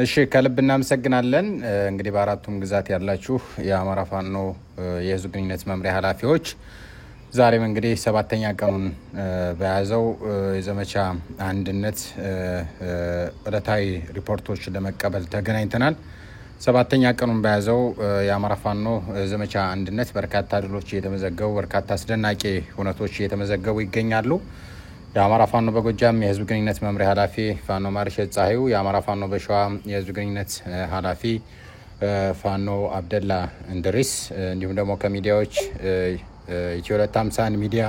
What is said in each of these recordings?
እሺ ከልብ እናመሰግናለን። እንግዲህ በአራቱም ግዛት ያላችሁ የአማራ ፋኖ የህዝብ ግንኙነት መምሪያ ኃላፊዎች ዛሬም እንግዲህ 7ኛ ቀኑን በያዘው የዘመቻ አንድነት ዕለታዊ ሪፖርቶችን ለመቀበል ተገናኝተናል። 7ኛ ቀኑን በያዘው የአማራ ፋኖ ዘመቻ አንድነት በርካታ ድሎች እየተመዘገቡ በርካታ አስደናቂ ሁነቶች እየተመዘገቡ ይገኛሉ። የአማራ ፋኖ በጎጃም የህዝብ ግንኙነት መምሪያ ኃላፊ ፋኖ ማርሸት ፀሐዩ፣ የአማራ ፋኖ በሸዋ የህዝብ ግንኙነት ኃላፊ ፋኖ አብደላ እንድሪስ እንዲሁም ደግሞ ከሚዲያዎች ኢትዮ 251 ሚዲያ፣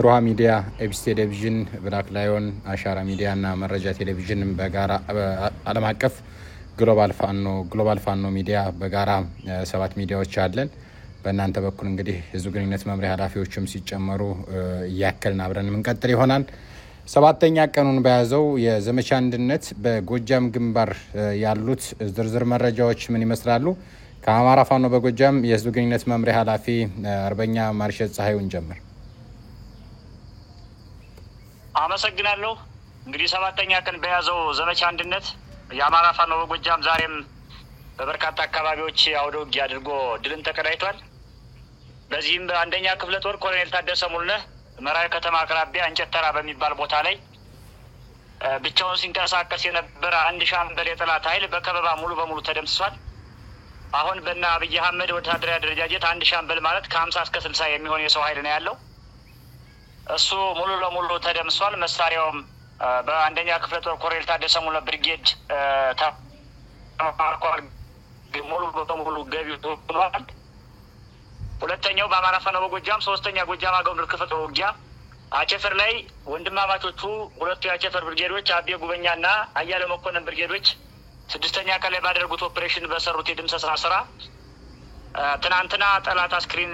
ሩሃ ሚዲያ፣ ኤቢሲ ቴሌቪዥን፣ ብላክ ላዮን፣ አሻራ ሚዲያ እና መረጃ ቴሌቪዥን በጋራ ዓለም አቀፍ ግሎባል ፋኖ ሚዲያ በጋራ 7 ሚዲያዎች አለን። በእናንተ በኩል እንግዲህ ህዝብ ግንኙነት መምሪያ ኃላፊዎችም ሲጨመሩ እያከልን አብረን የምንቀጥል ይሆናል። 7ኛ ቀኑን በያዘው የዘመቻ አንድነት በጎጃም ግንባር ያሉት ዝርዝር መረጃዎች ምን ይመስላሉ? ከአማራ ፋኖ በጎጃም የህዝብ ግንኙነት መምሪያ ኃላፊ አርበኛ ማርሸት ፀሐዩን ጀምር። አመሰግናለሁ። እንግዲህ 7ኛ ቀን በያዘው ዘመቻ አንድነት የአማራ ፋኖ በጎጃም ዛሬም በበርካታ አካባቢዎች አውደ ውጊያ አድርጎ ድልን ተቀዳጅቷል። በዚህም በአንደኛ ክፍለ ጦር ኮሎኔል ታደሰ ሙሉነህ መራዊ ከተማ አቅራቢያ እንጨት ተራ በሚባል ቦታ ላይ ብቻውን ሲንቀሳቀስ የነበረ አንድ ሻምበል የጠላት ኃይል በከበባ ሙሉ በሙሉ ተደምስሷል። አሁን በእነ አብይ አህመድ ወታደራዊ አደረጃጀት አንድ ሻምበል ማለት ከ50 እስከ 60 የሚሆን የሰው ኃይል ነው ያለው። እሱ ሙሉ ለሙሉ ተደምስሷል። መሳሪያውም በአንደኛ ክፍለ ጦር ኮሎኔል ታደሰ ሙሉነህ ብርጌድ ተማርኳል። ሙሉ በሙሉ ገቢ ሆኗል። ሁለተኛው በአማራ ፋኖ በጎጃም 3ኛ ጎጃም አገው ምድር ክፍለ ጦር ውጊያ አቸፈር ላይ ወንድማማቾቹ ሁለቱ የአቸፈር ብርጌዶች አቤ ጉበኛና አያሌው መኮንን ብርጌዶች 6ኛ ቀን ላይ ባደረጉት ኦፕሬሽን በሰሩት የድምሰሳ ስራ ትናንትና ጠላት አስክሪን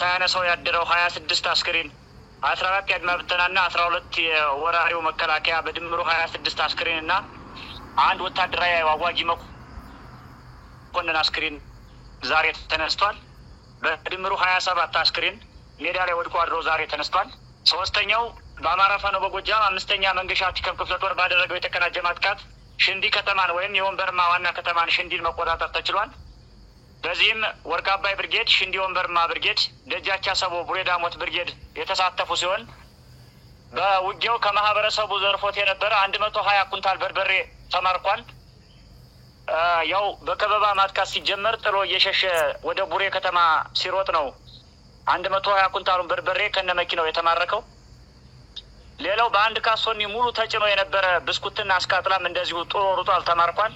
ሳያነሳው ያደረው 26 አስክሪን 14 የአድማ ብተናና 12 የወራሪው መከላከያ በድምሩ 26 አስክሪን እና አንድ ወታደራዊ አዋጊ መኮንን አስክሪን ዛሬ ተነስቷል። በድምሩ 27 አስክሪን ሜዳ ላይ ወድቆ አድሮ ዛሬ ተነስቷል። 3ኛው በአማራ ፋኖ በጎጃም 5ኛ መንገሻ ቲከም ክፍለ ጦር ባደረገው የተቀናጀ ማጥቃት ሽንዲ ከተማን ወይም የወንበርማ ዋና ከተማን ሽንዲን መቆጣጠር ተችሏል። በዚህም ወርቅ አባይ ብርጌድ፣ ሽንዲ ወንበርማ ብርጌድ፣ ደጃቻ ሰቦ ቡሬዳሞት ብርጌድ የተሳተፉ ሲሆን በውጊያው ከማህበረሰቡ ዘርፎት የነበረ 120 ኩንታል በርበሬ ተማርኳል። ያው በከበባ ማጥቃት ሲጀመር ጥሎ እየሸሸ ወደ ቡሬ ከተማ ሲሮጥ ነው 120 ኩንታሉን በርበሬ ከነመኪናው የተማረከው። ሌላው በአንድ ካሶኒ ሙሉ ተጭኖ የነበረ ብስኩትና አስካጥላም እንደዚሁ ጥሎ ሩጧል፣ ተማርኳል።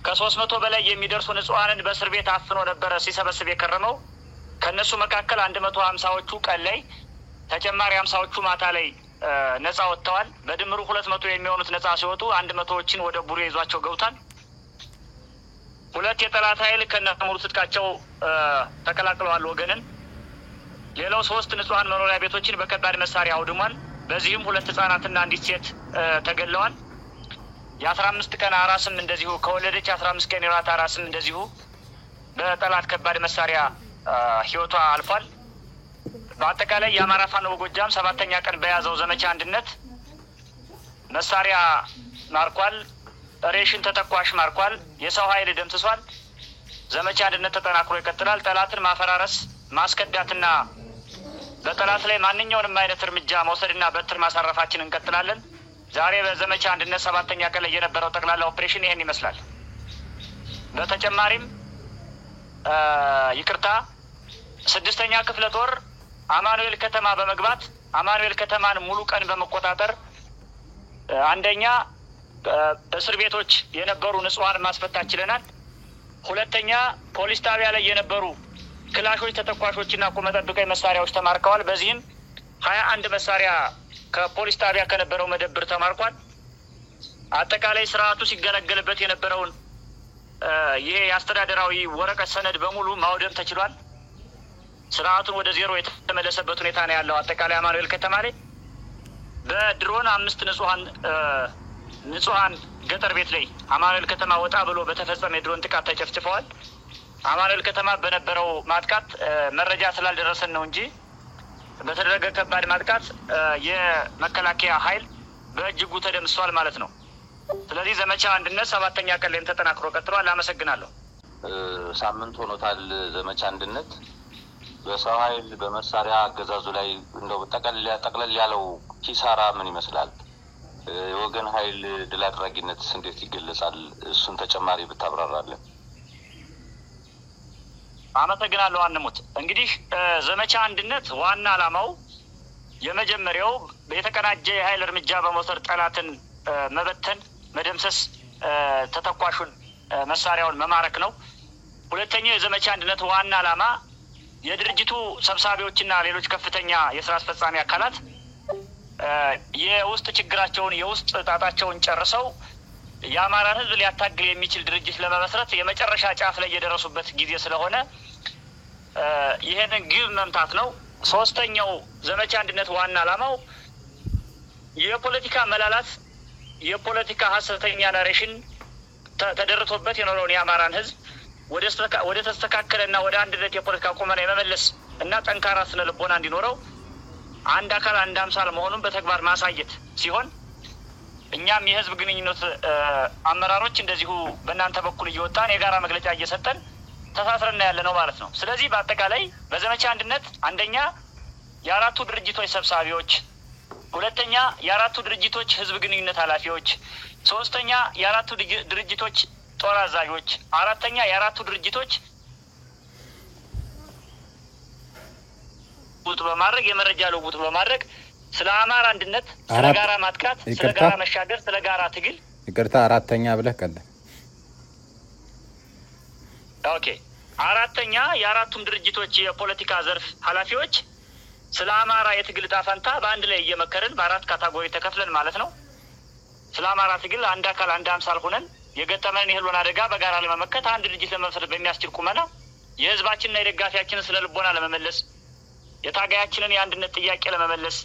ከ300 በላይ የሚደርሱ ንጹሃንን በእስር ቤት አፍኖ ነበረ ሲሰበስብ የከረመው። ከነሱ መካከል 150ዎቹ ቀን ላይ ተጨማሪ 50ዎቹ ማታ ላይ ነፃ ወጥተዋል። በድምሩ 200 የሚሆኑት ነፃ ሲወጡ 100ዎችን ወደ ቡሬ ይዟቸው ገብቷል። 2 የጠላት ኃይል ከነሙሉ ትጥቃቸው ተቀላቅለዋል ወገንን። ሌላው 3 ንጹሃን መኖሪያ ቤቶችን በከባድ መሳሪያ አውድሟል። በዚህም 2 ህጻናትና አንዲት ሴት ተገለዋል። የ15 ቀን አራስም እንደዚሁ ከወለደች 15 ቀን የራት አራስም እንደዚሁ በጠላት ከባድ መሳሪያ ህይወቷ አልፏል። በአጠቃላይ የአማራ ፋኖ በጎጃም 7ኛ ቀን በያዘው ዘመቻ አንድነት መሳሪያ ማርኳል፣ ሬሽን ተተኳሽ ማርኳል፣ የሰው ኃይል ደምስሷል። ዘመቻ አንድነት ተጠናክሮ ይቀጥላል። ጠላትን ማፈራረስ ማስከዳትና በጠላት ላይ ማንኛውንም አይነት እርምጃ መውሰድና በትር ማሳረፋችን እንቀጥላለን። ዛሬ በዘመቻ አንድነት 7ኛ ቀን ላይ የነበረው ጠቅላላ ኦፕሬሽን ይሄን ይመስላል። በተጨማሪም 6ኛ ክፍለ ጦር አማኑኤል ከተማ በመግባት አማኑኤል ከተማን ሙሉ ቀን በመቆጣጠር አንደኛ እስር ቤቶች የነበሩ ንጹሃን ማስፈታት ችለናል። ሁለተኛ ፖሊስ ጣቢያ ላይ የነበሩ ክላሾች፣ ተተኳሾችና ቁመጠብቀኝ መሳሪያዎች ተማርከዋል። በዚህም 21 መሳሪያ ከፖሊስ ጣቢያ ከነበረው መደብር ተማርኳል። አጠቃላይ ስርዓቱ ሲገለገልበት የነበረውን ይሄ የአስተዳደራዊ ወረቀት ሰነድ በሙሉ ማውደም ተችሏል። ስርዓቱን ወደ ዜሮ የተመለሰበት ሁኔታ ነው ያለው። አጠቃላይ አማኑኤል ከተማ ላይ በድሮን 5 ንጹሃን ገጠር ቤት ላይ አማኑኤል ከተማ ወጣ ብሎ በተፈጸመ የድሮን ጥቃት ተጨፍጭፈዋል። አማኑኤል ከተማ በነበረው ማጥቃት መረጃ ስላልደረሰን ነው እንጂ በተደረገ ከባድ ማጥቃት የመከላከያ ኃይል በእጅጉ ተደምሷል ማለት ነው። ስለዚህ ዘመቻ አንድነት 7ኛ ቀን ላይም ተጠናክሮ ቀጥሏል። አመሰግናለሁ። ሳምንት ሆኖታል ዘመቻ አንድነት በሰው ኃይል በመሳሪያ አገዛዙ ላይ እንደው ጠቅለል ያለው ኪሳራ ምን ይመስላል? የወገን ኃይል ድል አድራጊነትስ እንዴት ይገለጻል? እሱን ተጨማሪ ብታብራራለን። አመሰግናለሁ አንሙት። እንግዲህ ዘመቻ አንድነት ዋና ዓላማው የመጀመሪያው የተቀናጀ የኃይል እርምጃ በመውሰድ ጠላትን መበተን፣ መደምሰስ፣ ተተኳሹን መሳሪያውን መማረክ ነው። ሁለተኛው የዘመቻ አንድነት ዋና ዓላማ የድርጅቱ ሰብሳቢዎችና ሌሎች ከፍተኛ የስራ አስፈጻሚ አካላት የውስጥ ችግራቸውን የውስጥ ጣጣቸውን ጨርሰው የአማራን ሕዝብ ሊያታግል የሚችል ድርጅት ለመመስረት የመጨረሻ ጫፍ ላይ የደረሱበት ጊዜ ስለሆነ ይሄንን ግብ መምታት ነው። ሶስተኛው ዘመቻ አንድነት ዋና ዓላማው የፖለቲካ መላላት፣ የፖለቲካ ሀሰተኛ ናሬሽን ተደርቶበት የኖረውን የአማራን ሕዝብ ወደ ተስተካከለና ወደ አንድነት የፖለቲካ ቁመና የመመለስ እና ጠንካራ ስነ ልቦና እንዲኖረው አንድ አካል አንድ አምሳል መሆኑን በተግባር ማሳየት ሲሆን እኛም የህዝብ ግንኙነት አመራሮች እንደዚሁ በእናንተ በኩል እየወጣን የጋራ መግለጫ እየሰጠን ተሳስረና ያለ ነው ማለት ነው። ስለዚህ በአጠቃላይ በዘመቻ አንድነት አንደኛ የአራቱ ድርጅቶች ሰብሳቢዎች፣ ሁለተኛ የአራቱ ድርጅቶች ህዝብ ግንኙነት ኃላፊዎች፣ ሶስተኛ የአራቱ ድርጅቶች ጦር አዛዦች፣ አራተኛ የአራቱ ድርጅቶች ውጥ በማድረግ የመረጃ ልውውጥ በማድረግ ስለ አማራ አንድነት፣ ስለ ጋራ ማጥቃት፣ ስለ ጋራ መሻገር፣ ስለ ጋራ ትግል ይቅርታ አራተኛ ብለህ ቀጥል። ኦኬ። አራተኛ የአራቱም ድርጅቶች የፖለቲካ ዘርፍ ኃላፊዎች ስለ አማራ የትግል ዕጣ ፈንታ በአንድ ላይ እየመከርን በአራት ካታጎሪ ተከፍለን ማለት ነው ስለ አማራ ትግል አንድ አካል አንድ አምሳል ሆነን የገጠመን የህልውና አደጋ በጋራ ለመመከት አንድ ድርጅት ለመመስረት በሚያስችል ቁመና የህዝባችንና የደጋፊያችንን ስለ ልቦና ለመመለስ የታጋያችንን የአንድነት ጥያቄ ለመመለስ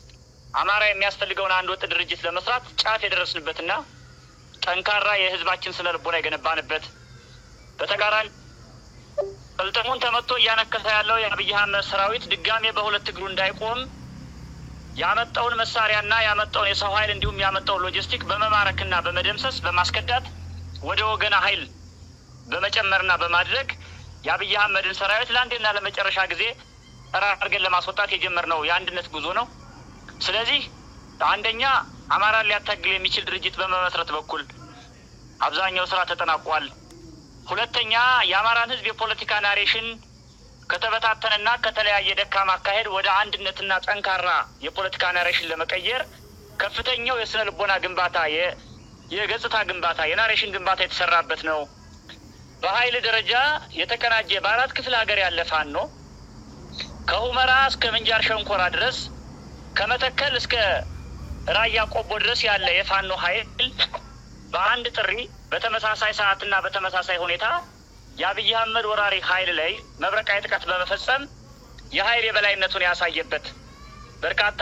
አማራ የሚያስፈልገውን አንድ ወጥ ድርጅት ለመስራት ጫፍ የደረስንበትና ጠንካራ የህዝባችን ስነ ልቦና የገነባንበት በተቃራኒ ጥልጥሙን ተመቶ እያነከሰ ያለው የአብይ አህመድ ሰራዊት ድጋሜ በሁለት እግሩ እንዳይቆም ያመጣውን መሳሪያና ያመጣውን የሰው ኃይል እንዲሁም ያመጣውን ሎጂስቲክ በመማረክና በመደምሰስ በማስከዳት ወደ ወገና ኃይል በመጨመርና በማድረግ የአብይ አህመድን ሰራዊት ለአንዴና ለመጨረሻ ጊዜ አድርገን ለማስወጣት የጀመርነው የአንድነት ጉዞ ነው። ስለዚህ አንደኛ አማራን ሊያታግል የሚችል ድርጅት በመመስረት በኩል አብዛኛው ስራ ተጠናቋል። ሁለተኛ የአማራን ህዝብ የፖለቲካ ናሬሽን ከተበታተነና ከተለያየ ደካማ አካሄድ ወደ አንድነትና ጠንካራ የፖለቲካ ናሬሽን ለመቀየር ከፍተኛው የስነ ልቦና ግንባታ፣ የገጽታ ግንባታ፣ የናሬሽን ግንባታ የተሰራበት ነው። በኃይል ደረጃ የተቀናጀ በአራት ክፍለ ሀገር ያለ ፋኖ ከሁመራ እስከ ምንጃር ሸንኮራ ድረስ ከመተከል እስከ ራያ ቆቦ ድረስ ያለ የፋኖ ኃይል በአንድ ጥሪ በተመሳሳይ ሰዓትና በተመሳሳይ ሁኔታ የአብይ አህመድ ወራሪ ኃይል ላይ መብረቃዊ ጥቃት በመፈጸም የኃይል የበላይነቱን ያሳየበት፣ በርካታ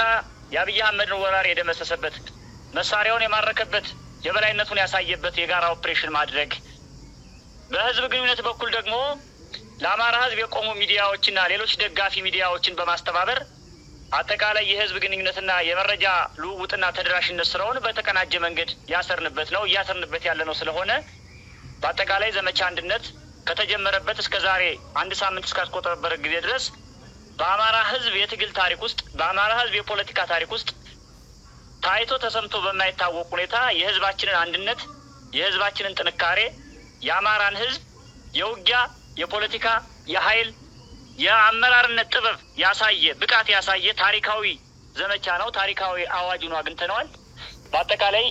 የአብይ አህመድን ወራሪ የደመሰሰበት፣ መሳሪያውን የማረከበት፣ የበላይነቱን ያሳየበት የጋራ ኦፕሬሽን ማድረግ። በህዝብ ግንኙነት በኩል ደግሞ ለአማራ ህዝብ የቆሙ ሚዲያዎችና ሌሎች ደጋፊ ሚዲያዎችን በማስተባበር አጠቃላይ የህዝብ ግንኙነትና የመረጃ ልውውጥና ተደራሽነት ስራውን በተቀናጀ መንገድ ያሰርንበት ነው እያሰርንበት ያለ ነው። ስለሆነ በአጠቃላይ ዘመቻ አንድነት ከተጀመረበት እስከ ዛሬ አንድ ሳምንት እስካስቆጠረበት ጊዜ ድረስ በአማራ ህዝብ የትግል ታሪክ ውስጥ በአማራ ህዝብ የፖለቲካ ታሪክ ውስጥ ታይቶ ተሰምቶ በማይታወቅ ሁኔታ የህዝባችንን አንድነት፣ የህዝባችንን ጥንካሬ፣ የአማራን ህዝብ የውጊያ የፖለቲካ የኃይል የአመራርነት ጥበብ ያሳየ ብቃት ያሳየ ታሪካዊ ዘመቻ ነው። ታሪካዊ አዋጅ ነው አግኝተነዋል። በአጠቃላይ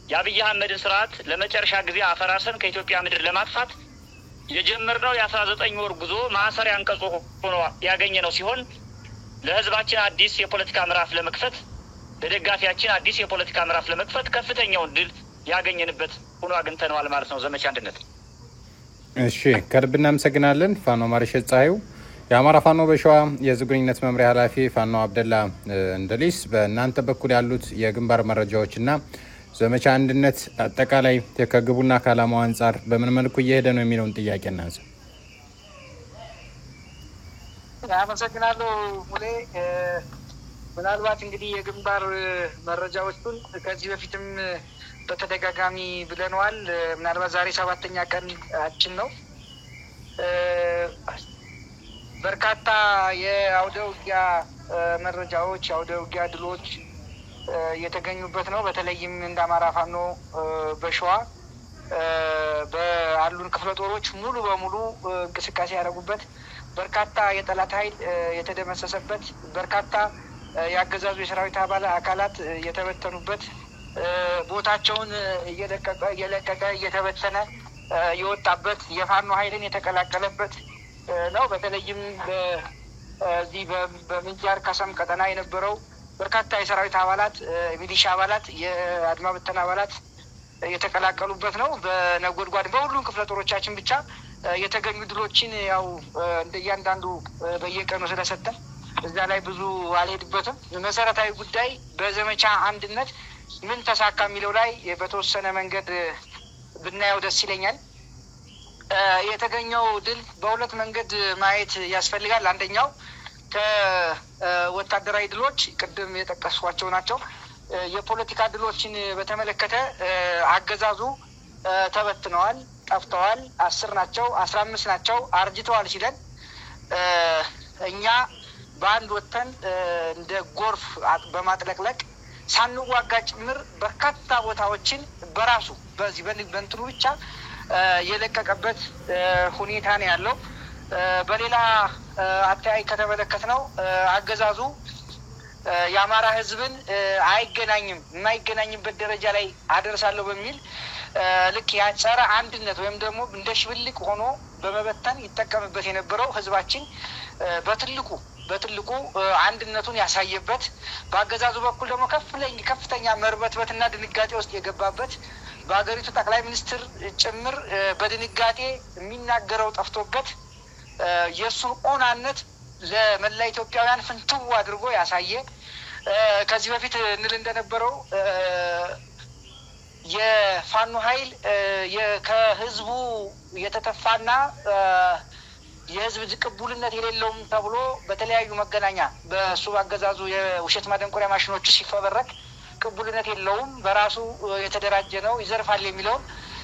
የአብይ አህመድን ስርዓት ለመጨረሻ ጊዜ አፈራርሰን ከኢትዮጵያ ምድር ለማጥፋት የጀመርነው የ19 ወር ጉዞ ማሰሪያ አንቀጽ ሆኖ ያገኘ ነው ሲሆን ለህዝባችን አዲስ የፖለቲካ ምዕራፍ ለመክፈት ለደጋፊያችን አዲስ የፖለቲካ ምዕራፍ ለመክፈት ከፍተኛውን ድል ያገኘንበት ሆኖ አግኝተነዋል ማለት ነው ዘመቻ አንድነት። እሺ ከልብ እናመሰግናለን። ፋኖ ማርሸት ፀሐዩ የአማራ ፋኖ በሸዋ የህዝብ ግንኙነት መምሪያ ኃላፊ ፋኖ አብደላ እንደሊስ፣ በእናንተ በኩል ያሉት የግንባር መረጃዎችና ዘመቻ አንድነት አጠቃላይ ከግቡና ከዓላማው አንጻር በምን መልኩ እየሄደ ነው የሚለውን ጥያቄ እናንሳ። አመሰግናለሁ ሙሌ። ምናልባት እንግዲህ የግንባር መረጃዎቹን ከዚህ በፊትም በተደጋጋሚ ብለነዋል። ምናልባት ዛሬ 7ኛ ቀናችን ነው። በርካታ የአውደ ውጊያ መረጃዎች፣ የአውደ ውጊያ ድሎች የተገኙበት ነው። በተለይም እንደ አማራ ፋኖ በሸዋ በአሉን ክፍለ ጦሮች ሙሉ በሙሉ እንቅስቃሴ ያደረጉበት፣ በርካታ የጠላት ኃይል የተደመሰሰበት፣ በርካታ የአገዛዙ የሰራዊት አካላት የተበተኑበት፣ ቦታቸውን እየለቀቀ እየተበተነ የወጣበት፣ የፋኖ ኃይልን የተቀላቀለበት ነው። በተለይም በዚህ በምንጃር ከሰም ቀጠና የነበረው በርካታ የሰራዊት አባላት፣ ሚሊሻ አባላት፣ የአድማ ብተና አባላት የተቀላቀሉበት ነው። በነጎድጓድ በሁሉም ክፍለ ጦሮቻችን ብቻ የተገኙ ድሎችን ያው እንደ እያንዳንዱ በየቀኑ ስለሰጠን እዛ ላይ ብዙ አልሄድበትም። መሰረታዊ ጉዳይ በዘመቻ አንድነት ምን ተሳካ የሚለው ላይ በተወሰነ መንገድ ብናየው ደስ ይለኛል። የተገኘው ድል በሁለት መንገድ ማየት ያስፈልጋል። አንደኛው ከወታደራዊ ድሎች ቅድም የጠቀስኳቸው ናቸው። የፖለቲካ ድሎችን በተመለከተ አገዛዙ ተበትነዋል፣ ጠፍተዋል፣ 10 ናቸው፣ 15 ናቸው፣ አርጅተዋል ሲለን እኛ በአንድ ወጥተን እንደ ጎርፍ በማጥለቅለቅ ሳንዋጋ ጭምር በርካታ ቦታዎችን በራሱ በዚህ በእንትኑ ብቻ የለቀቀበት ሁኔታ ነው ያለው። በሌላ አተያይ ከተመለከትነው አገዛዙ የአማራ ሕዝብን አይገናኝም የማይገናኝበት ደረጃ ላይ አደርሳለሁ በሚል ልክ ያጸረ አንድነት ወይም ደግሞ እንደ ሽብልቅ ሆኖ በመበተን ይጠቀምበት የነበረው ሕዝባችን በትልቁ አንድነቱን ያሳየበት፣ በአገዛዙ በኩል ደግሞ ከፍተኛ መርበትበትና ድንጋጤ ውስጥ የገባበት፣ በሀገሪቱ ጠቅላይ ሚኒስትር ጭምር በድንጋጤ የሚናገረው ጠፍቶበት የእሱን ኦናነት ለመላ ኢትዮጵያውያን ፍንትው አድርጎ ያሳየ፣ ከዚህ በፊት እንል እንደነበረው የፋኖ ኃይል ከህዝቡ የተተፋና የህዝብ ቅቡልነት የሌለውም ተብሎ በተለያዩ መገናኛ በእሱ አገዛዙ የውሸት ማደንቆሪያ ማሽኖቹ ሲፈበረክ ቅቡልነት የለውም፣ በራሱ የተደራጀ ነው፣ ይዘርፋል የሚለውን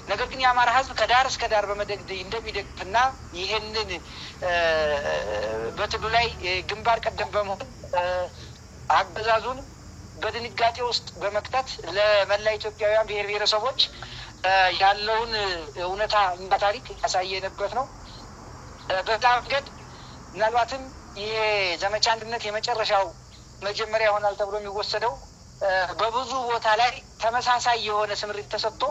ነገር ግን የአማራ ህዝብ ከዳር እስከ ዳር እንደሚደግፍና ይሄንን በትግሉ ላይ ግንባር ቀደም በመሆን አገዛዙን በድንጋጤ ውስጥ በመክተት ለመላ ኢትዮጵያውያን ብሔር ብሔረሰቦች ያለውን እውነታ እና ታሪክ ያሳየንበት ነው። በጣም ገድ ምናልባትም ይሄ ዘመቻ አንድነት የመጨረሻው መጀመሪያ ይሆናል ተብሎ የሚወሰደው በብዙ ቦታ ላይ ተመሳሳይ የሆነ ስምሪት ተሰጥቶ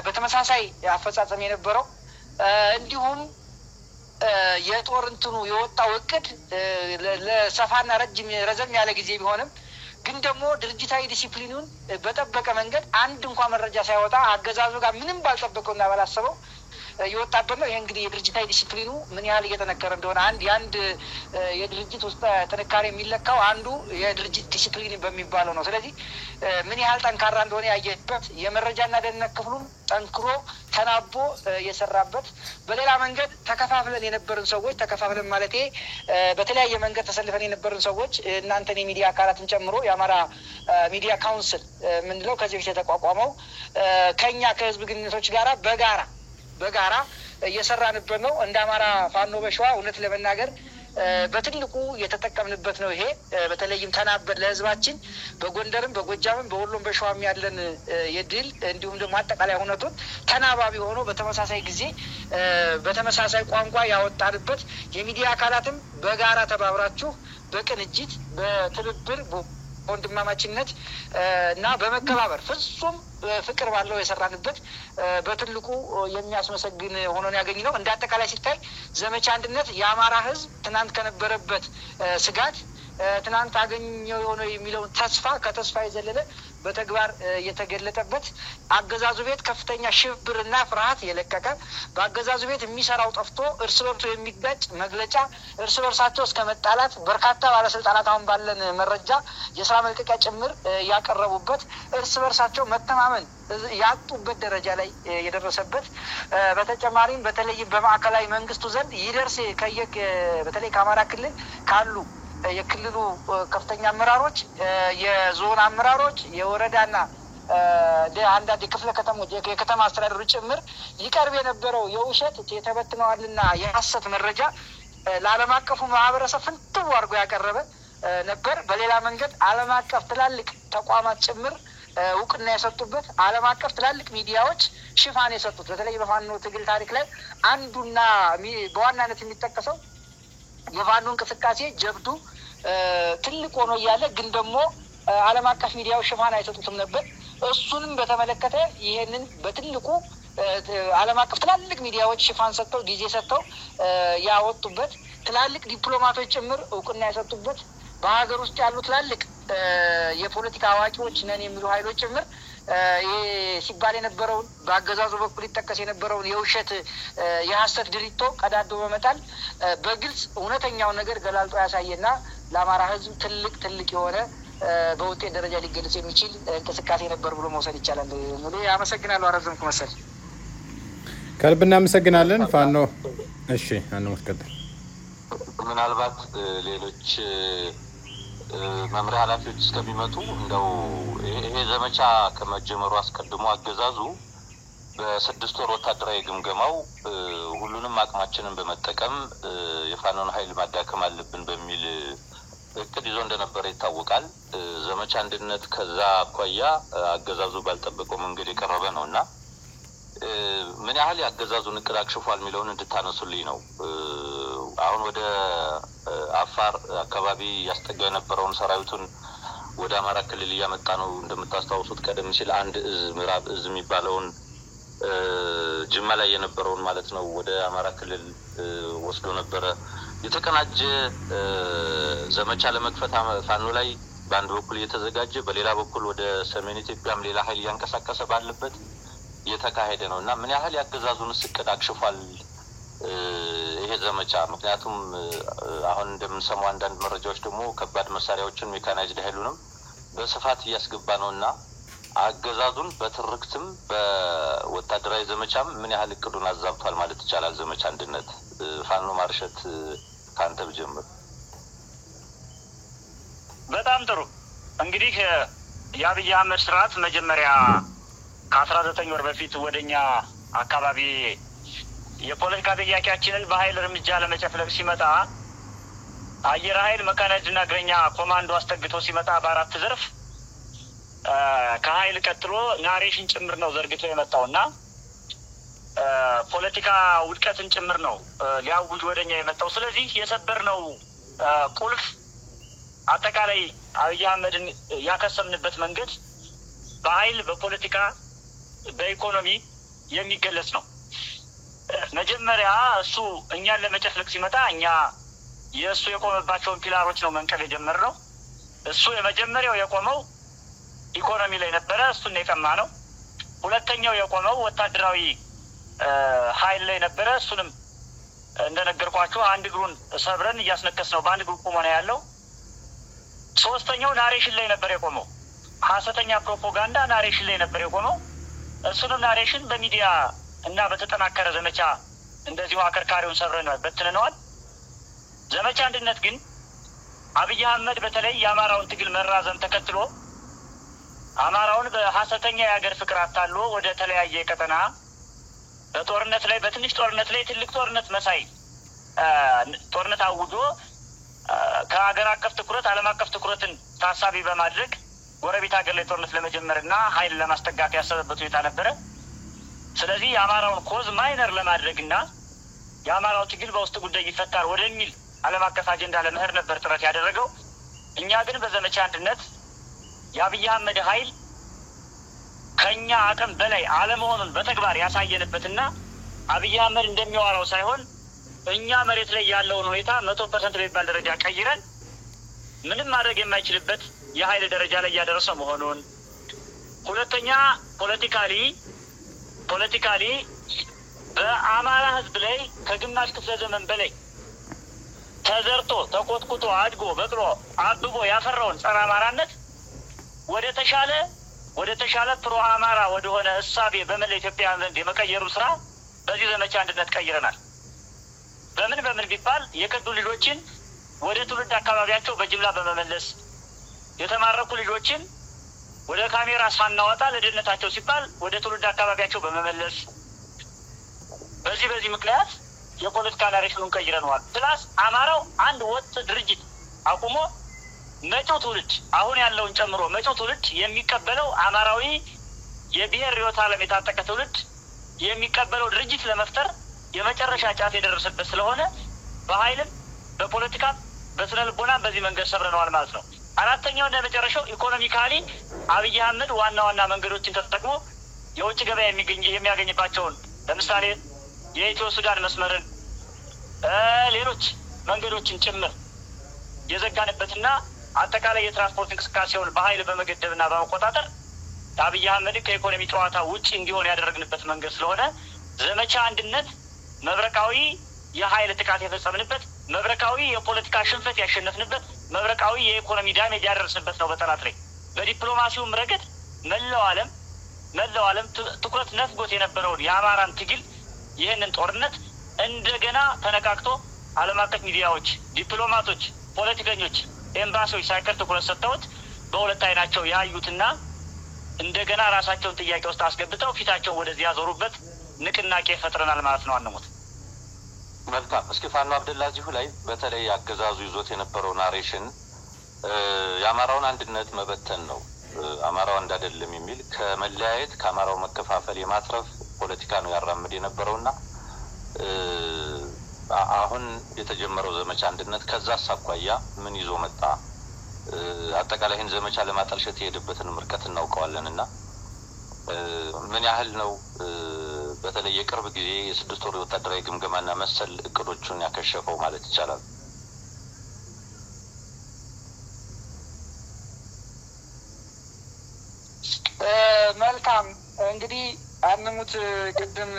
በተመሳሳይ አፈጻጸም የነበረው እንዲሁም የጦር እንትኑ የወጣው እቅድ ለሰፋና ረዘም ያለ ጊዜ ቢሆንም ግን ደግሞ ድርጅታዊ ዲሲፕሊኑን በጠበቀ መንገድ አንድ እንኳን መረጃ ሳይወጣ አገዛዙ ጋር ምንም ባልጠበቀውና ባላሰበው የወጣበት ነው። ይሄ እንግዲህ የድርጅታዊ ዲሲፕሊኑ ምን ያህል እየተነከረ እንደሆነ አንድ የድርጅት ውስጥ ጥንካሬ የሚለካው አንዱ የድርጅት ዲሲፕሊን በሚባለው ነው። ስለዚህ ምን ያህል ጠንካራ እንደሆነ ያየበት፣ የመረጃና ደህንነት ክፍሉም ጠንክሮ ተናቦ የሰራበት፣ በሌላ መንገድ ተከፋፍለን የነበርን ሰዎች ተከፋፍለን ማለቴ በተለያየ መንገድ ተሰልፈን የነበርን ሰዎች እናንተን የሚዲያ አካላትን ጨምሮ የአማራ ሚዲያ ካውንስል ምንለው ከዚህ በፊት የተቋቋመው ከኛ ከህዝብ ግንኙነቶች ጋራ በጋራ እየሰራንበት ነው። እንደ አማራ ፋኖ በሸዋ እውነት ለመናገር በትልቁ የተጠቀምንበት ነው። ይሄ በተለይም ተናበን ለህዝባችን በጎንደርም በጎጃምም በወሎም በሸዋም ያለን የድል እንዲሁም ደግሞ አጠቃላይ ሁነቱን ተናባቢ ሆኖ በተመሳሳይ ጊዜ በተመሳሳይ ቋንቋ ያወጣንበት፣ የሚዲያ አካላትም በጋራ ተባብራችሁ በቅንጅት በትብብር ወንድማማችነት እና በመከባበር ፍጹም ፍቅር ባለው የሰራንበት በትልቁ የሚያስመሰግን ሆኖ ያገኝ ነው። እንደ አጠቃላይ ሲታይ ዘመቻ አንድነት የአማራ ህዝብ ትናንት ከነበረበት ስጋት ትናንት አገኘው የሆነ የሚለውን ተስፋ ከተስፋ የዘለለ በተግባር የተገለጠበት፣ አገዛዙ ቤት ከፍተኛ ሽብርና ፍርሃት የለቀቀ፣ በአገዛዙ ቤት የሚሰራው ጠፍቶ እርስ በርሱ የሚጋጭ መግለጫ እርስ በርሳቸው እስከ መጣላት በርካታ ባለስልጣናት አሁን ባለን መረጃ የስራ መልቀቂያ ጭምር ያቀረቡበት፣ እርስ በርሳቸው መተማመን ያጡበት ደረጃ ላይ የደረሰበት፣ በተጨማሪም በተለይም በማዕከላዊ መንግስቱ ዘንድ ይደርስ በተለይ ከአማራ ክልል ካሉ የክልሉ ከፍተኛ አመራሮች፣ የዞን አመራሮች፣ የወረዳና አንዳንድ የክፍለ ከተሞች የከተማ አስተዳደሩ ጭምር ይቀርብ የነበረው የውሸት የተበትነዋልና የሐሰት መረጃ ለዓለም አቀፉ ማህበረሰብ ፍንትው አድርጎ ያቀረበ ነበር። በሌላ መንገድ ዓለም አቀፍ ትላልቅ ተቋማት ጭምር እውቅና የሰጡበት ዓለም አቀፍ ትላልቅ ሚዲያዎች ሽፋን የሰጡት በተለይ በፋኖ ትግል ታሪክ ላይ አንዱና በዋናነት የሚጠቀሰው የፋኖ እንቅስቃሴ ጀብዱ ትልቅ ሆኖ እያለ ግን ደግሞ ዓለም አቀፍ ሚዲያዎች ሽፋን አይሰጡትም ነበር። እሱንም በተመለከተ ይሄንን በትልቁ ዓለም አቀፍ ትላልቅ ሚዲያዎች ሽፋን ሰጥተው ጊዜ ሰጥተው ያወጡበት ትላልቅ ዲፕሎማቶች ጭምር እውቅና የሰጡበት በሀገር ውስጥ ያሉ ትላልቅ የፖለቲካ አዋቂዎች ነን የሚሉ ኃይሎች ጭምር ይሄ ሲባል የነበረውን በአገዛዙ በኩል ይጠቀስ የነበረውን የውሸት የሐሰት ድሪቶ ቀዳዶ በመጣል በግልጽ እውነተኛውን ነገር ገላልጦ ያሳየና ለአማራ ሕዝብ ትልቅ የሆነ በውጤት ደረጃ ሊገለጽ የሚችል እንቅስቃሴ ነበር ብሎ መውሰድ ይቻላል። አመሰግናለሁ። አረዘምኩ መሰል። ከልብ እናመሰግናለን ፋኖ። እሺ አንመስከተል ምናልባት ሌሎች መምሪያ ኃላፊዎች እስከሚመጡ እንደው ይሄ ዘመቻ ከመጀመሩ አስቀድሞ አገዛዙ በ6 ወር ወታደራዊ ግምገማው ሁሉንም አቅማችንን በመጠቀም የፋኖን ኃይል ማዳከም አለብን በሚል እቅድ ይዞ እንደነበረ ይታወቃል። ዘመቻ አንድነት ከዛ አኳያ አገዛዙ ባልጠበቀው መንገድ የቀረበ ነውና ምን ያህል ያገዛዙን እቅድ አክሽፏል የሚለውን እንድታነሱልኝ ነው። አሁን ወደ አፋር አካባቢ ያስጠጋ የነበረውን ሰራዊቱን ወደ አማራ ክልል እያመጣ ነው። እንደምታስታውሱት ቀደም ሲል አንድ እዝ ምዕራብ እዝ የሚባለውን ጅማ ላይ የነበረውን ማለት ነው ወደ አማራ ክልል ወስዶ ነበረ። የተቀናጀ ዘመቻ ለመክፈት ፋኖ ላይ በአንድ በኩል እየተዘጋጀ በሌላ በኩል ወደ ሰሜን ኢትዮጵያም ሌላ ኃይል እያንቀሳቀሰ ባለበት እየተካሄደ ነው እና ምን ያህል ያገዛዙን እቅድ አክሽፏል ይሄ ዘመቻ? ምክንያቱም አሁን እንደምንሰማው አንዳንድ መረጃዎች ደግሞ ከባድ መሳሪያዎችን ሜካናይዝድ ኃይሉንም በስፋት እያስገባ ነው እና አገዛዙን በትርክትም በወታደራዊ ዘመቻም ምን ያህል እቅዱን አዛብቷል ማለት ይቻላል? ዘመቻ አንድነት ፋኖ ማርሸት ካንተ ብጀምር። በጣም ጥሩ። እንግዲህ የአብይ አህመድ ስርዓት መጀመሪያ ከ19 ወር በፊት ወደኛ አካባቢ የፖለቲካ ጥያቄያችንን በኃይል እርምጃ ለመጨፍለቅ ሲመጣ አየር ኃይል መካናይዝድና እግረኛ ኮማንዶ አስጠግቶ ሲመጣ በአራት ዘርፍ ከኃይል ቀጥሎ ናሬሽን ጭምር ነው ዘርግቶ የመጣውና ፖለቲካ ውድቀትን ጭምር ነው ሊያውጅ ወደኛ የመጣው። ስለዚህ የሰበርነው ቁልፍ አጠቃላይ አብይ አህመድን ያከሰምንበት መንገድ በኃይል በፖለቲካ በኢኮኖሚ የሚገለጽ ነው። መጀመሪያ እሱ እኛን ለመጨፍለቅ ሲመጣ እኛ የእሱ የቆመባቸውን ፒላሮች ነው መንቀል የጀመርነው። እሱ የመጀመሪያው የቆመው ኢኮኖሚ ላይ ነበረ፣ እሱን የቀማ ነው። ሁለተኛው የቆመው ወታደራዊ ኃይል ላይ ነበረ። እሱንም እንደነገርኳችሁ አንድ እግሩን ሰብረን እያስነከስ ነው፣ በአንድ እግሩ ቆሞ ነው ያለው። ሶስተኛው ናሬሽን ላይ ነበር የቆመው፣ ሀሰተኛ ፕሮፓጋንዳ ናሬሽን ላይ ነበር የቆመው። እሱንም ናሬሽን በሚዲያ እና በተጠናከረ ዘመቻ እንደዚሁ አከርካሪውን ሰብረን በትነነዋል። ዘመቻ አንድነት ግን አብይ አህመድ በተለይ የአማራውን ትግል መራዘም ተከትሎ አማራውን በሀሰተኛ የሀገር ፍቅር አታሎ ወደ ተለያየ ቀጠና በጦርነት ላይ በትንሽ ጦርነት ላይ ትልቅ ጦርነት መሳይ ጦርነት አውጆ ከሀገር አቀፍ ትኩረት ዓለም አቀፍ ትኩረትን ታሳቢ በማድረግ ጎረቤት ሀገር ላይ ጦርነት ለመጀመርና ኃይል ለማስጠጋት ያሰበበት ሁኔታ ነበረ። ስለዚህ የአማራውን ኮዝ ማይነር ለማድረግና የአማራው ትግል በውስጥ ጉዳይ ይፈታል ወደሚል ዓለም አቀፍ አጀንዳ ለመሄድ ነበር ጥረት ያደረገው። እኛ ግን በዘመቻ አንድነት የአብይ አህመድ ኃይል ከኛ አቅም በላይ አለመሆኑን በተግባር ያሳየንበትና አብይ አህመድ እንደሚዋራው ሳይሆን እኛ መሬት ላይ ያለውን ሁኔታ 100% በሚባል ደረጃ ቀይረን ምንም ማድረግ የማይችልበት የኃይል ደረጃ ላይ ያደረሰ መሆኑን፣ ሁለተኛ ፖለቲካሊ በአማራ ህዝብ ላይ ከግማሽ ክፍለ ዘመን በላይ ተዘርቶ ተቆጥቁጦ አድጎ በቅሎ አብቦ ያፈራውን ጸረ አማራነት ወደ ተሻለ ፕሮ አማራ ወደሆነ እሳቤ በመላ ኢትዮጵያ ዘንድ የመቀየሩ ስራ በዚህ ዘመቻ አንድነት ቀይረናል። በምን ቢባል የከዱ ልጆችን ወደ ትውልድ አካባቢያቸው በጅምላ በመመለስ የተማረኩ ልጆችን ወደ ካሜራ ሳናወጣ ለደህንነታቸው ሲባል ወደ ትውልድ አካባቢያቸው በመመለስ በዚህ ምክንያት የፖለቲካ ናሬሽኑን ቀይረነዋል። ፕላስ አማራው አንድ ወጥ ድርጅት አቁሞ መጪው ትውልድ አሁን ያለውን ጨምሮ መጪው ትውልድ የሚቀበለው አማራዊ የብሔር ርዕዮተ ዓለም የታጠቀ ትውልድ የሚቀበለው ድርጅት ለመፍጠር የመጨረሻ ጫፍ የደረሰበት ስለሆነ በኃይልም በፖለቲካም በስነ ልቦና በዚህ መንገድ ሰብረነዋል ማለት ነው። አራተኛው እና መጨረሻው ኢኮኖሚካሊ አብይ አህመድ ዋና መንገዶችን ተጠቅሞ የውጭ ገበያ የሚያገኝባቸውን ለምሳሌ የኢትዮ ሱዳን መስመርን ሌሎች መንገዶችን ጭምር የዘጋንበትና አጠቃላይ የትራንስፖርት እንቅስቃሴውን በኃይል በመገደብና በመቆጣጠር አብይ አህመድ ከኢኮኖሚ ጨዋታ ውጪ እንዲሆን ያደረግንበት መንገድ ስለሆነ ዘመቻ አንድነት መብረቃዊ የኃይል ጥቃት የፈጸምንበት መብረቃዊ የፖለቲካ ሽንፈት ያሸነፍንበት መብረቃዊ የኢኮኖሚ ዳሜጅ ያደረስንበት ነው። በጠላት ላይ በዲፕሎማሲውም ረገድ መላው ዓለም ትኩረት ነፍጎት የነበረውን የአማራን ትግል ይህንን ጦርነት እንደገና ተነቃቅቶ ዓለም አቀፍ ሚዲያዎች፣ ዲፕሎማቶች፣ ፖለቲከኞች፣ ኤምባሲዎች ሳይቀር ትኩረት ሰጥተውት በሁለት አይናቸው ያዩትና እንደገና ራሳቸውን ጥያቄ ውስጥ አስገብተው ፊታቸውን ወደዚህ ያዞሩበት ንቅናቄ ፈጥረናል ማለት ነው። አንሙት መልካም። እስኪ ፋኖ አብደላዚሁ ላይ በተለይ አገዛዙ ይዞት የነበረው ናሬሽን የአማራውን አንድነት መበተን ነው፣ አማራው አንድ አይደለም የሚል ከመለያየት ከአማራው መከፋፈል የማትረፍ ፖለቲካ ነው ያራምድ የነበረውና አሁን የተጀመረው ዘመቻ አንድነት ከዛ አሳኳያ ምን ይዞ መጣ? አጠቃላይ ይህን ዘመቻ ለማጠልሸት የሄደበትን ምርቀት እናውቀዋለንና ምን ያህል ነው በተለይ የቅርብ ጊዜ የ6 ወር ወታደራዊ ግምገማና መሰል እቅዶቹን ያከሸፈው ማለት ይቻላል? መልካም እንግዲህ አንሙት ቅድም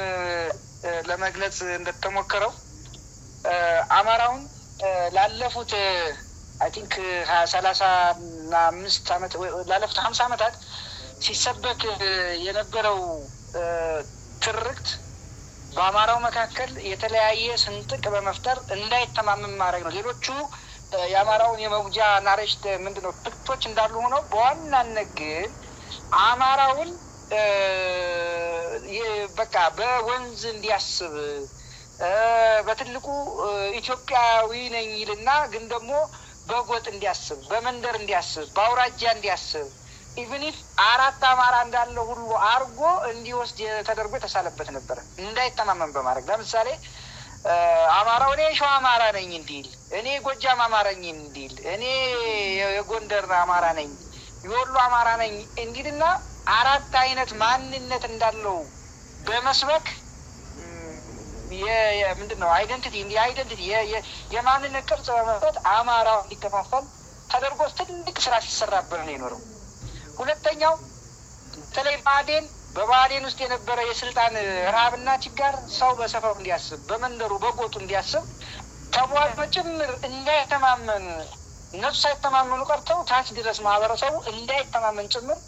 ለመግለጽ እንደተሞከረው አማራውን ላለፉት አይ ቲንክ 35 ዓመት ላለፉት 50 ዓመታት ሲሰበክ የነበረው ትርክት በአማራው መካከል የተለያየ ስንጥቅ በመፍጠር እንዳይተማመን ማድረግ ነው። ሌሎቹ የአማራውን የመውጃ ናሬሽት ምንድነው ትክቶች እንዳሉ ሆነው በዋናነት ግን አማራውን በቃ በወንዝ እንዲያስብ በትልቁ ኢትዮጵያዊ ነኝ ይልና ግን ደግሞ በጎጥ እንዲያስብ በመንደር እንዲያስብ በአውራጃ እንዲያስብ ኢቭን ኢፍ 4 አማራ እንዳለ ሁሉ አርጎ እንዲወስድ ተደርጎ የተሳለበት ነበር እንዳይተማመን በማድረግ ለምሳሌ አማራው እኔ ሸዋ አማራ ነኝ እንዲል እኔ ጎጃም አማራ ነኝ እንዲል እኔ የጎንደር አማራ ነኝ የወሎ አማራ ነኝ እንዲልና 4 አይነት ማንነት እንዳለው በመስበክ ምንድነው አይደንቲቲ የማንነት ቅርጽ በመስጠት አማራው እንዲከፋፈል ተደርጎ ትልቅ ስራ ሲሰራበት ነው የኖረው። ሁለተኛው በተለይ በባዴን ውስጥ የነበረ የስልጣን ረሃብና ችጋር ሰው በሰፈሩ እንዲያስብ በመንደሩ በጎጡ እንዲያስብ ተቧል ጭምር እንዳይተማመን እነሱ ሳይተማመኑ ቀርተው ታች ድረስ ማህበረሰቡ እንዳይተማመን ጭምር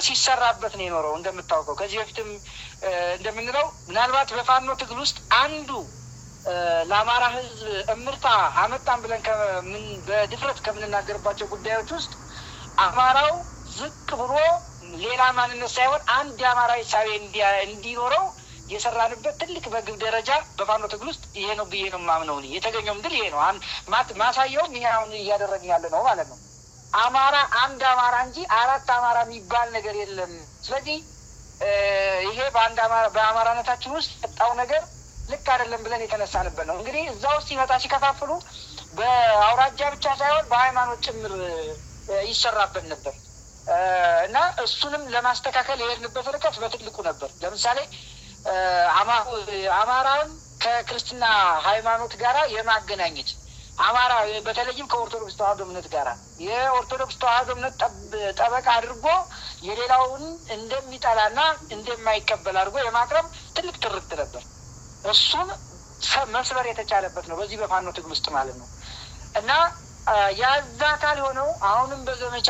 ሲሰራበት ነው የኖረው። እንደምታውቀው ከዚህ በፊትም እንደምንለው ምናልባት በፋኖ ትግል ውስጥ አንዱ ለአማራ ሕዝብ እምርታ አመጣን ብለን በድፍረት ከምንናገርባቸው ጉዳዮች ውስጥ አማራው ዝቅ ብሎ ሌላ ማንነት ሳይሆን አንድ አማራዊ ሳቤ እንዲኖረው የሰራንበት ትልቅ በግብ ደረጃ በፋኖ ትግል ውስጥ ይሄ ነው ብዬ ነው የማምነው። የተገኘውም ድል ይሄ ነው። ማሳየውም ይሄ አሁን እያደረግን ያለ ነው ማለት ነው። አማራ አንድ አማራ እንጂ 4 አማራ የሚባል ነገር የለም። ስለዚህ ይሄ በአማራነታችን ውስጥ የመጣው ነገር ልክ አይደለም ብለን የተነሳንበት ነው። እንግዲህ እዛ ውስጥ ሲመጣ ሲከፋፍሉ በአውራጃ ብቻ ሳይሆን በሃይማኖት ጭምር ይሰራበት ነበር እና እሱንም ለማስተካከል የሄድንበት ርቀት በትልቁ ነበር። ለምሳሌ አማራውን ከክርስትና ሃይማኖት ጋራ የማገናኘት አማራ በተለይም ከኦርቶዶክስ ተዋህዶ እምነት ጋራ የኦርቶዶክስ ተዋህዶ እምነት ጠበቃ አድርጎ የሌላውን እንደሚጠላና እንደማይቀበል አድርጎ የማቅረብ ትልቅ ትርክት ነበር። እሱን መስበር የተቻለበት ነው በዚህ በፋኖ ትግል ውስጥ ማለት ነው። እና ያዛ አካል ሆነው አሁንም በዘመቻ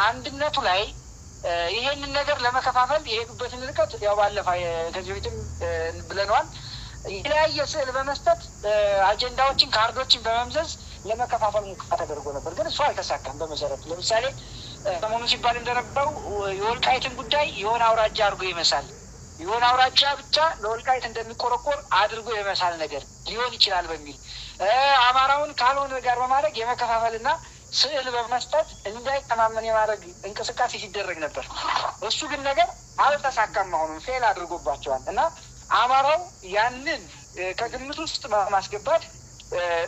አንድነቱ ላይ ይሄንን ነገር ለመከፋፈል የሄዱበትን ርቀት ያው ባለፈ ከዚህ በፊትም ብለናል። የተለያየ ስዕል በመስጠት አጀንዳዎችን ካርዶችን በመምዘዝ ለመከፋፈል ሙከራ ተደርጎ ነበር፣ ግን እሱ አልተሳካም። በመሰረቱ ለምሳሌ ሰሞኑን ሲባል እንደነበረው የወልቃይትን ጉዳይ የሆነ አውራጃ አድርጎ ይመሳል፣ የሆነ አውራጃ ብቻ ለወልቃይት እንደሚቆረቆር አድርጎ የመሳል ነገር ሊሆን ይችላል በሚል አማራውን ካልሆነ ጋር በማድረግ የመከፋፈልና ስዕል በመስጠት እንዳይተማመን የማድረግ እንቅስቃሴ ሲደረግ ነበር። እሱ ግን ነገር አልተሳካም። አሁንም ፌል አድርጎባቸዋል እና አማራው ያንን ከግምት ውስጥ በማስገባት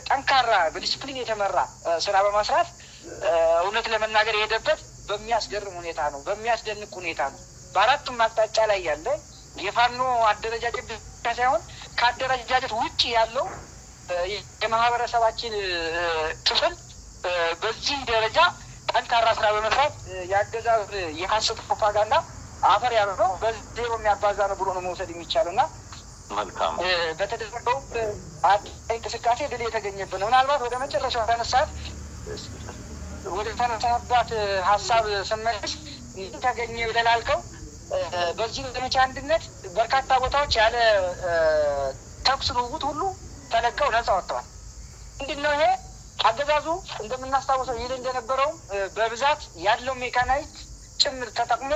ጠንካራ በዲስፕሊን የተመራ ስራ በመስራት እውነት ለመናገር የሄደበት በሚያስገርም ሁኔታ ነው፣ በሚያስደንቅ ሁኔታ ነው። በአራቱም አቅጣጫ ላይ ያለ የፋኖ አደረጃጀት ብቻ ሳይሆን ከአደረጃጀት ውጭ ያለው የማህበረሰባችን ክፍል በዚህ ደረጃ ጠንካራ ስራ በመስራት የአገዛዝ የሀሰት ፕሮፓጋንዳ አፈር ያለ ነው፣ በዜሮ የሚያባዛ ነው ብሎ ነው መውሰድ የሚቻለው እና መልካም በተደረገው እንቅስቃሴ ድል የተገኘበት ነው። ምናልባት ወደ መጨረሻው ወደ ተነሳባት ሀሳብ ስመለስ ተገኘ ብለህ ላልከው በዚህ ዘመቻ አንድነት በርካታ ቦታዎች ያለ ተኩስ ልውውጥ ሁሉ ተለቀው ነጻ ወጥተዋል። ምንድነው ይሄ? አገዛዙ እንደምናስታውሰው ይል እንደነበረው በብዛት ያለው ሜካናይዝድ ጭምር ተጠቅሞ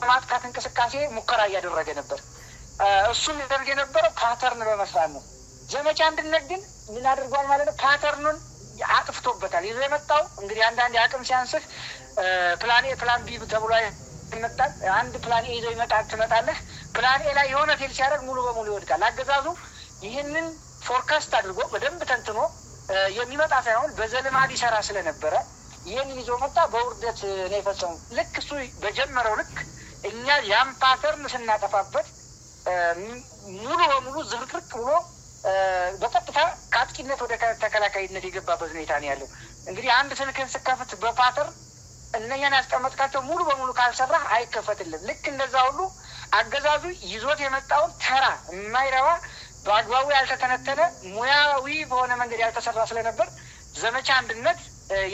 ማጥቃት እንቅስቃሴ ሙከራ እያደረገ ነበር። እሱም ያደርግ የነበረው ፓተርን በመስራት ነው። ዘመቻ አንድነት ግን ምን አድርጓል ማለት ነው? ፓተርኑን አጥፍቶበታል። ይዞ የመጣው እንግዲህ አንዳንድ አቅም ሲያንስህ ፕላን ኤ ፕላን ቢ ተብሎ ይመጣል። አንድ ፕላን ኤ ይዞ ትመጣለህ። ፕላን ኤ ላይ የሆነ ፌል ሲያደርግ ሙሉ በሙሉ ይወድቃል። አገዛዙ ይህንን ፎርካስት አድርጎ በደንብ ተንትኖ የሚመጣ ሳይሆን በዘልማድ ይሰራ ስለነበረ ይህንን ይዞ መጣ። በውርደት ነው የፈጸሙ። ልክ እሱ በጀመረው ልክ እኛ ያን ፓተርን ስናጠፋበት ሙሉ በሙሉ ዝርክርክ ብሎ በቀጥታ ከአጥቂነት ወደ ተከላካይነት የገባበት ሁኔታ ነው ያለው። እንግዲህ አንድ ስልክን ስከፍት በፓተር እነኛን ያስቀመጥካቸው ሙሉ በሙሉ ካልሰራህ አይከፈትልም። ልክ እንደዛ ሁሉ አገዛዙ ይዞት የመጣውን ተራ የማይረባ በአግባቡ ያልተተነተነ ሙያዊ በሆነ መንገድ ያልተሰራ ስለነበር ዘመቻ አንድነት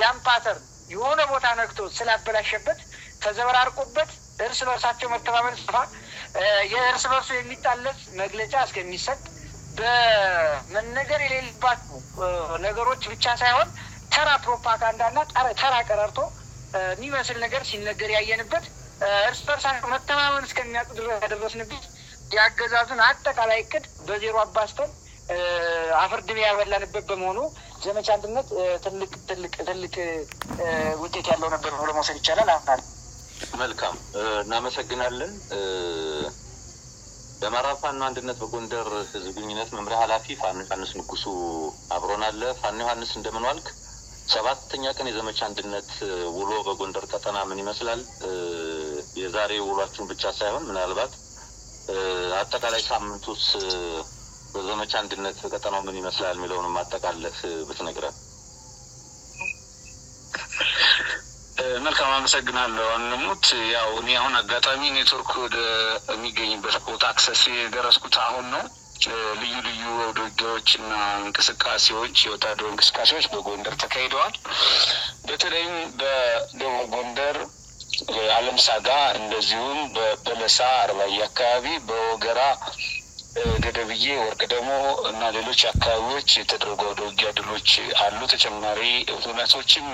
ያን ፓተር የሆነ ቦታ ነክቶ ስላበላሸበት ተዘበራርቆበት እርስ በርሳቸው መተማመን ጽፋ የእርስ በርሱ የሚጣለፍ መግለጫ እስከሚሰጥ በመነገር የሌለባቸው ነገሮች ብቻ ሳይሆን ተራ ፕሮፓጋንዳና ተራ ቀረርቶ የሚመስል ነገር ሲነገር ያየንበት እርስ በርሳቸው መተማመን እስከሚያጡ ድረስ ያደረስንበት የአገዛዙን አጠቃላይ እቅድ በዜሮ አባስተን አፈርድሜ ያበላንበት በመሆኑ ዘመቻ አንድነት ትልቅ ውጤት ያለው ነበር ብሎ መውሰድ ይቻላል። አሁን መልካም እናመሰግናለን። የአማራ ፋኖ አንድነት በጎንደር ህዝብ ግንኙነት መምሪያ ኃላፊ ፋኖ ዮሐንስ ንጉሱ አብሮናል። ፋኖ ዮሐንስ እንደምን ዋልክ? 7ኛ ቀን የዘመቻ አንድነት ውሎ በጎንደር ቀጠና ምን ይመስላል? የዛሬ ውሏችሁን ብቻ ሳይሆን ምናልባት አጠቃላይ ሳምንቱስ በዘመቻ አንድነት ቀጠናው ምን ይመስላል የሚለውንም አጠቃለህ ብትነግረን። መልካም አመሰግናለሁ። አንሙት ያው እኔ አሁን አጋጣሚ ኔትወርክ ወደ የሚገኝበት ቦታ አክሰስ የደረስኩት አሁን ነው። ልዩ ልዩ ውጊያዎች እና እንቅስቃሴዎች የወታደራዊ እንቅስቃሴዎች በጎንደር ተካሂደዋል። በተለይም በደቡብ ጎንደር አለምሳጋ፣ እንደዚሁም በበለሳ አርባያ አካባቢ፣ በወገራ ገደብዬ፣ ወርቅ ደግሞ እና ሌሎች አካባቢዎች የተደረጉ ውጊያ ድሎች አሉ። ተጨማሪ ሁነቶችም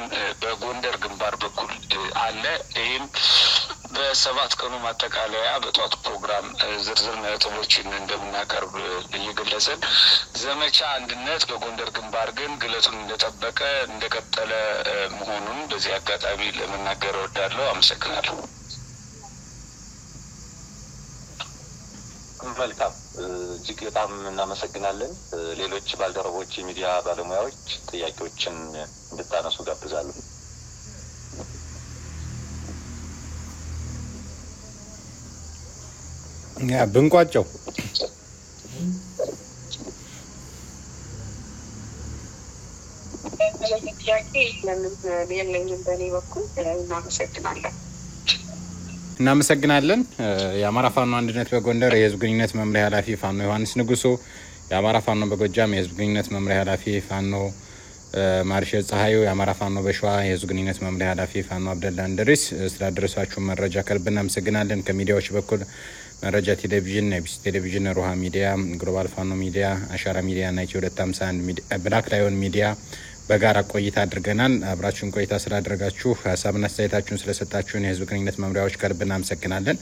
በጎንደር ግንባር በኩል አለ። ይህም በ7 ቀኑ ማጠቃለያ በጠዋት ፕሮግራም ዝርዝር ነጥቦችን እንደምናቀርብ እየገለጽን ዘመቻ አንድነት በጎንደር ግንባር ግን ግለቱን እንደጠበቀ እንደቀጠለ መሆኑን በዚህ አጋጣሚ ለመናገር እወዳለሁ። አመሰግናለሁ። መልካም እጅግ በጣም እናመሰግናለን። ሌሎች ባልደረቦች የሚዲያ ባለሙያዎች ጥያቄዎችን እንድታነሱ ጋብዛለሁ። ብንቋጨው ጥያቄ የለኝም በእኔ በኩል። እናመሰግናለን። የአማራ ፋኖ አንድነት በጎንደር የህዝብ ግንኙነት መምሪያ ኃላፊ ፋኖ ዮሐንስ ንጉሱ፣ የአማራ ፋኖ በጎጃም የህዝብ ግንኙነት መምሪያ ኃላፊ ፋኖ ማርሸት ፀሐዩ፣ የአማራ ፋኖ በሸዋ የህዝብ ግንኙነት መምሪያ ኃላፊ ፋኖ አብደላ እንድሪስ ስላደረሳችሁ መረጃ ከልብ እናመሰግናለን። ከሚዲያዎች በኩል መረጃ ቴሌቪዥን፣ ኤቢሲ ቴሌቪዥን፣ ሮሃ ሚዲያ፣ ግሎባል ፋኖ ሚዲያ፣ አሻራ ሚዲያ እና ኢትዮ 251 ብላክ ላዮን ሚዲያ በጋራ ቆይታ አድርገናል። አብራችሁን ቆይታ ስላደረጋችሁ ሀሳብና አስተያየታችሁን ስለሰጣችሁን የህዝብ ግንኙነት መምሪያዎች ከልብ እናመሰግናለን።